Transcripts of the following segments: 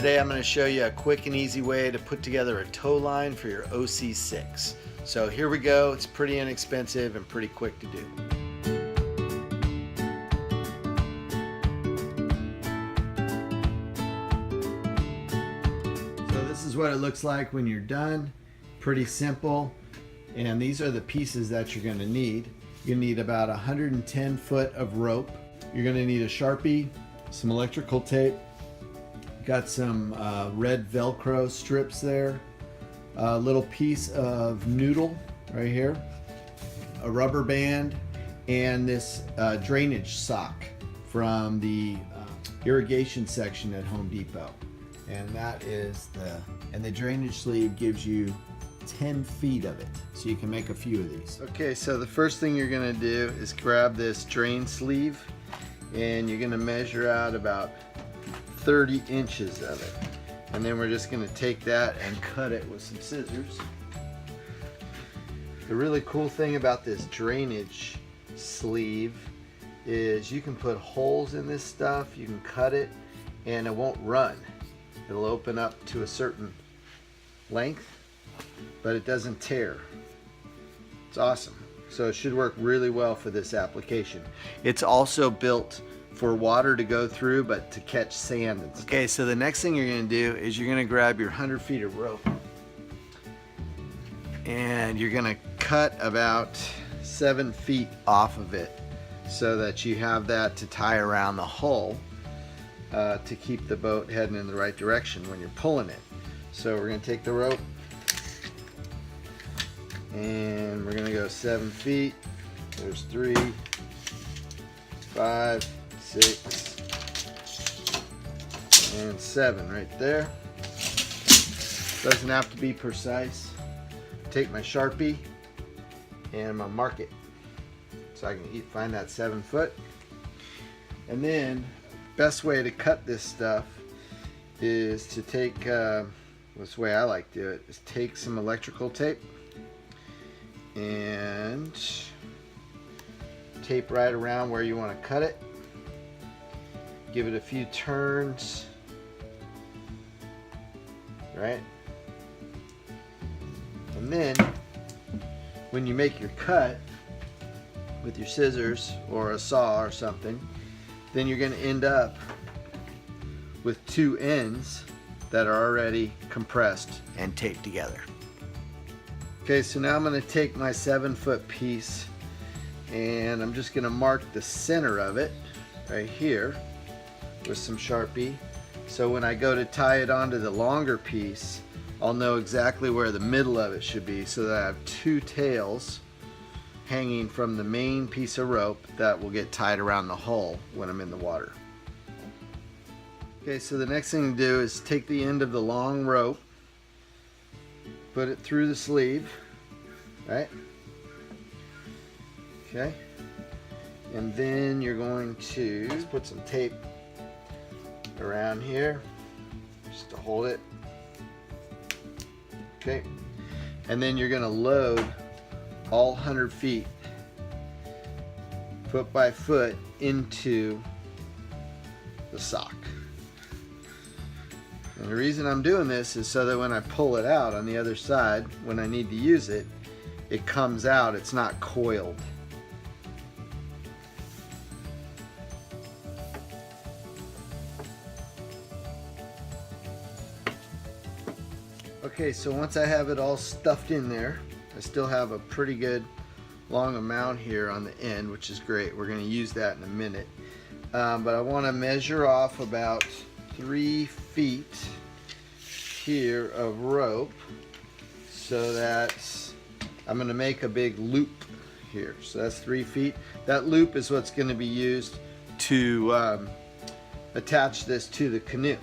Today I'm going to show you a quick and easy way to put together a tow line for your OC6. So here we go. It's pretty inexpensive and pretty quick to do. So this is what it looks like when you're done. Pretty simple. And these are the pieces that you're going to need. You're going to need about 110 foot of rope. You're going to need a Sharpie, some electrical tape, got some red Velcro strips there, a little piece of noodle right here, a rubber band, and this drainage sock from the irrigation section at Home Depot. And that is the drainage sleeve gives you 10 feet of it, so you can make a few of these. Okay, so the first thing you're going to do is grab this drain sleeve, and you're going to measure out about 30 inches of it, and then we're just going to take that and cut it with some scissors. The really cool thing about this drainage sleeve is you can put holes in this stuff, you can cut it, and it won't run. It'll open up to a certain length, but it doesn't tear. It's awesome. So it should work really well for this application. It's also built for water to go through, but to catch sand and stuff. Okay, so the next thing you're going to do is you're going to grab your 100 feet of rope, and you're going to cut about 7 feet off of it so that you have that to tie around the hull to keep the boat heading in the right direction when you're pulling it. So we're going to take the rope, and we're going to go 7 feet. There's 3, 5, 6, and 7 right there. Doesn't have to be precise. Take my Sharpie and I'm gonna mark it so I can find that 7 foot. And then best way to cut this stuff is to take this way I like to do it is take some electrical tape and tape right around where you want to cut it. Give it a few turns, right? And then when you make your cut with your scissors or a saw or something, then you're going to end up with 2 ends that are already compressed and taped together. Okay, so now I'm going to take my 7 foot piece and I'm just going to mark the center of it right here with some Sharpie, so when I go to tie it onto the longer piece, I'll know exactly where the middle of it should be, so that I have 2 tails hanging from the main piece of rope that will get tied around the hull when I'm in the water. Okay, so the next thing to do is take the end of the long rope, put it through the sleeve, right? Okay, and then you're going to put some tape around here just to hold it. Okay, and then you're going to load all 100 feet foot by foot into the sock. And the reason I'm doing this is so that when I pull it out on the other side, when I need to use it, it comes out, it's not coiled. Okay, so once I have it all stuffed in there, I still have a pretty good long amount here on the end, which is great. We're going to use that in a minute. But I want to measure off about 3 feet here of rope so that I'm going to make a big loop here. So that's 3 feet. That loop is what's going to be used to attach this to the canoe.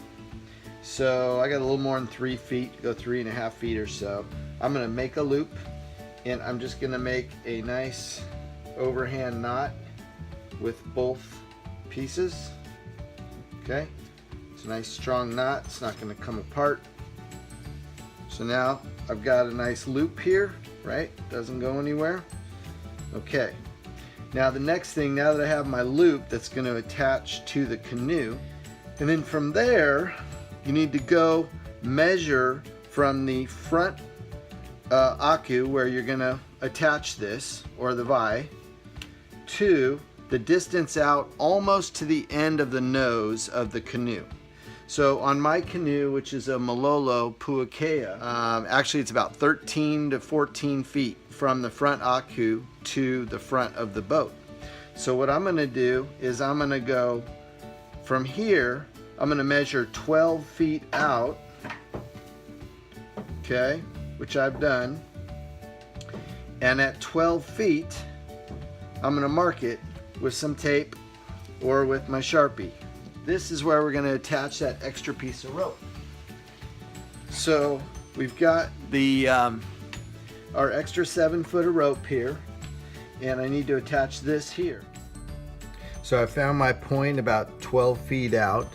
So I got a little more than 3 feet, go 3.5 feet or so. I'm going to make a loop, and I'm just going to make a nice overhand knot with both pieces. Okay, it's a nice strong knot, it's not going to come apart. So now I've got a nice loop here, right? Doesn't go anywhere. Okay, now the next thing, now that I have my loop that's going to attach to the canoe, and then from there you need to go measure from the front aku where you're going to attach this, or the vai, to the distance out almost to the end of the nose of the canoe. So on my canoe, which is a Malolo Puakea, actually it's about 13 to 14 feet from the front aku to the front of the boat. So what I'm going to do is I'm going to go from here, I'm going to measure 12 feet out, okay, which I've done, and at 12 feet I'm going to mark it with some tape or with my Sharpie. This is where we're going to attach that extra piece of rope. So we've got the our extra 7 foot of rope here, and I need to attach this here. So I found my point about 12 feet out,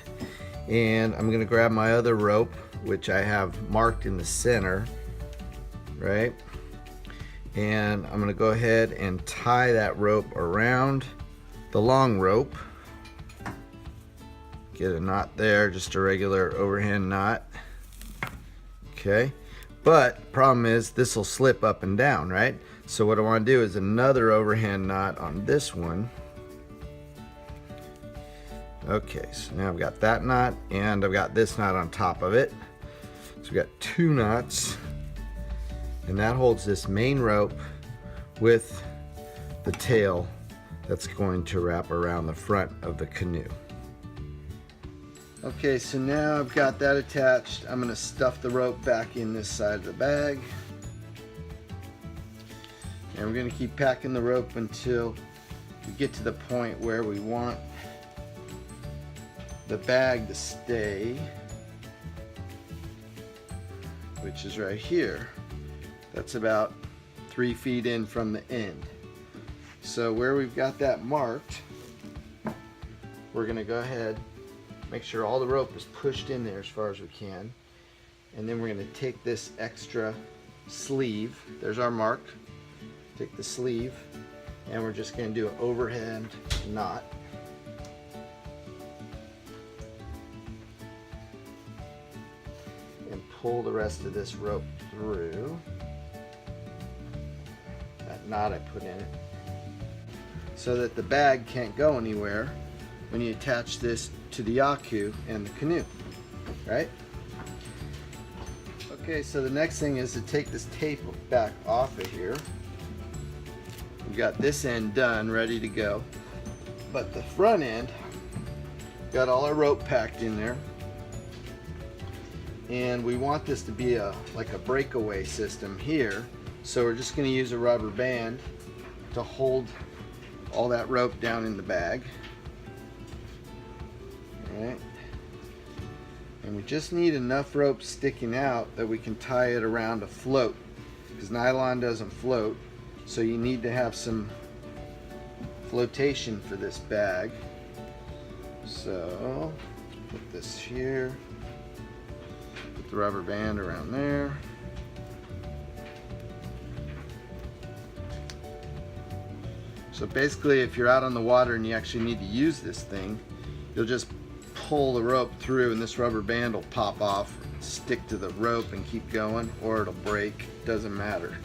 and I'm going to grab my other rope, which I have marked in the center, right? And I'm going to go ahead and tie that rope around the long rope. Get a knot there, just a regular overhand knot. Okay, but problem is this will slip up and down, right? So what I want to do is another overhand knot on this one. Okay, so now I've got that knot and I've got this knot on top of it. So we've got 2 knots, and that holds this main rope with the tail that's going to wrap around the front of the canoe. Okay, so now I've got that attached. I'm going to stuff the rope back in this side of the bag. And we're going to keep packing the rope until we get to the point where we want the bag to stay, which is right here. That's about 3 feet in from the end. So where we've got that marked, we're going to go ahead, make sure all the rope is pushed in there as far as we can, and then we're going to take this extra sleeve, there's our mark, take the sleeve, and we're just going to do an overhand knot. And pull the rest of this rope through that knot I put in it, so that the bag can't go anywhere when you attach this to the aku and the canoe, right? Okay, so the next thing is to take this tape back off of here. We've got this end done, ready to go, but the front end, got all our rope packed in there, and we want this to be like a breakaway system here. So we're just going to use a rubber band to hold all that rope down in the bag. All right. And we just need enough rope sticking out that we can tie it around a float, because nylon doesn't float, so you need to have some flotation for this bag. So put this here, put the rubber band around there. So basically, if you're out on the water and you actually need to use this thing, you'll just pull the rope through and this rubber band will pop off, stick to the rope and keep going, or it'll break. Doesn't matter.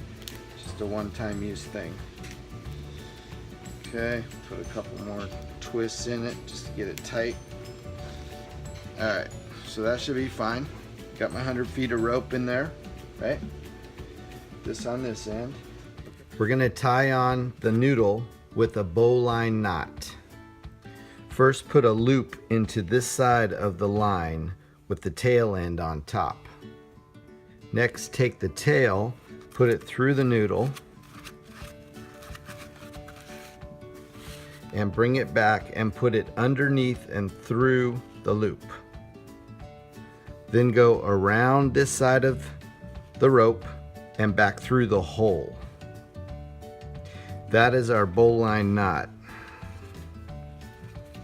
Just a one-time use thing. Okay, put a couple more twists in it just to get it tight. Alright, so that should be fine. Got my 100 feet of rope in there, right? This on this end. We're going to tie on the noodle with a bowline knot. First, put a loop into this side of the line with the tail end on top. Next, take the tail, put it through the noodle, and bring it back and put it underneath and through the loop. Then go around this side of the rope and back through the hole. That is our bowline knot.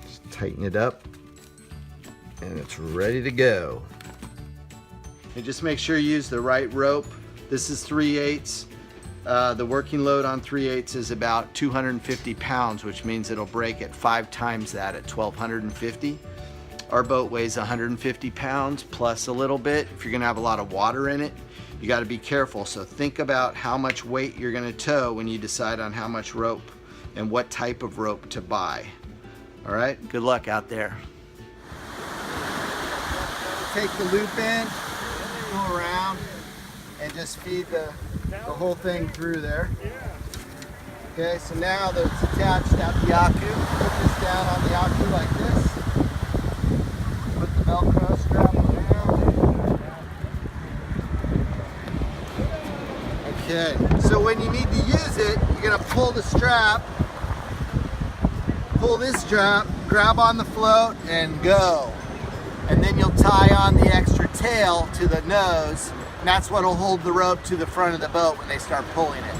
Just tighten it up and it's ready to go. And just make sure you use the right rope. This is 3/8. The working load on 3/8 is about 250 pounds, which means it'll break at 5 times that at 1250. Our boat weighs 150 pounds plus a little bit. If you're gonna have a lot of water in it, you gotta be careful. So think about how much weight you're gonna tow when you decide on how much rope and what type of rope to buy. All right, good luck out there. Take the loop in, go around, and just feed the whole thing through there. Okay, so now that it's attached at the Aku, put this down on the Aku like this. Put the Velcro strap around. Okay, so when you need to use it, you're gonna pull the strap, pull this strap, grab on the float, and go. And then you'll tie on the extra tail to the nose, and that's what will hold the rope to the front of the boat when they start pulling it.